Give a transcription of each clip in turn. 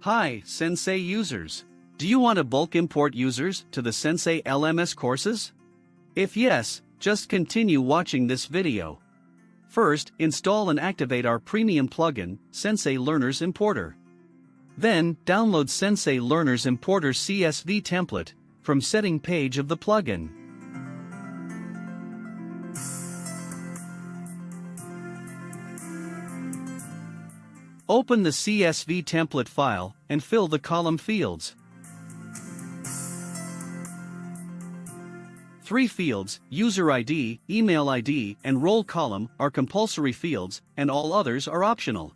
Hi, Sensei users. Do you want to bulk import users to the Sensei LMS courses? If yes, just continue watching this video. First, install and activate our premium plugin, Sensei Learners Importer. Then, download Sensei Learners Importer CSV template from setting page of the plugin. Open the CSV template file and fill the column fields. 3 fields, user ID, email ID, and role column, are compulsory fields, and all others are optional.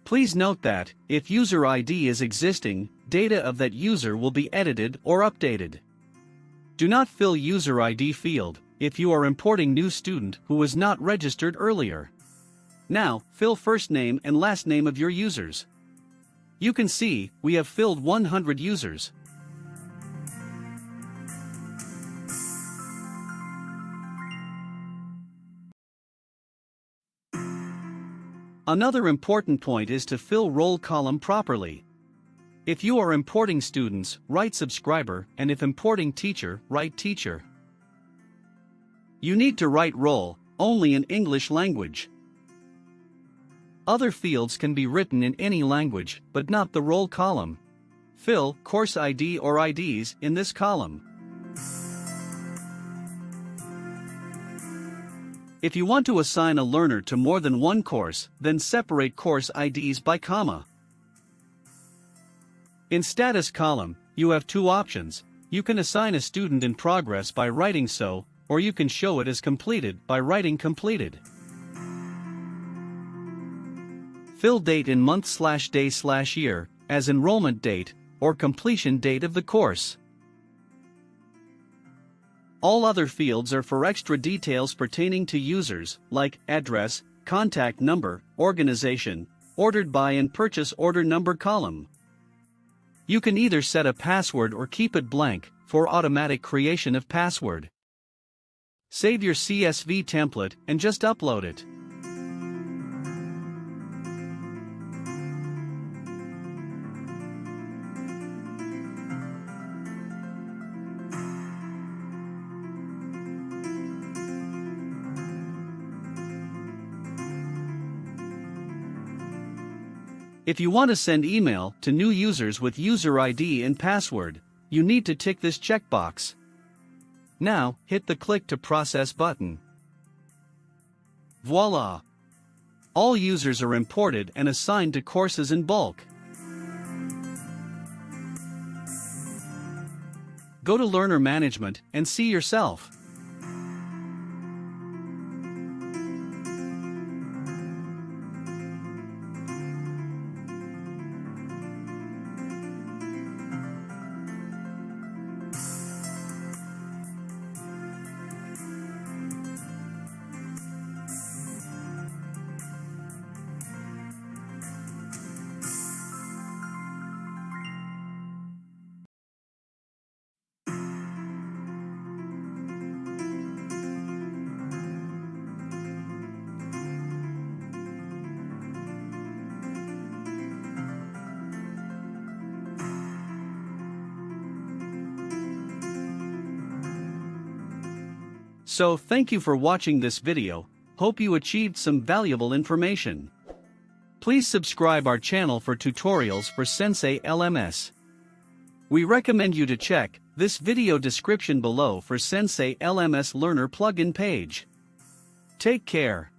Please note that, if user ID is existing, data of that user will be edited or updated. Do not fill user ID field if you are importing new student who was not registered earlier. Now, fill first name and last name of your users. You can see, we have filled 100 users. Another important point is to fill role column properly. If you are importing students, write subscriber, and if importing teacher, write teacher. You need to write role only in English language. Other fields can be written in any language, but not the role column. Fill course ID or IDs in this column. If you want to assign a learner to more than one course, then separate course IDs by comma. In status column, you have 2 options. You can assign a student in progress by writing so, or you can show it as completed by writing completed. Fill date in month/day/year, as enrollment date, or completion date of the course. All other fields are for extra details pertaining to users, like address, contact number, organization, ordered by and purchase order number column. You can either set a password or keep it blank, for automatic creation of password. Save your CSV template and just upload it. If you want to send email to new users with user ID and password, you need to tick this checkbox. Now, hit the Click to Process button. Voila! All users are imported and assigned to courses in bulk. Go to Learner Management and see yourself. So thank you for watching this video, hope you achieved some valuable information. Please subscribe our channel for tutorials for Sensei LMS. We recommend you to check this video description below for Sensei LMS Learner plugin page. Take care.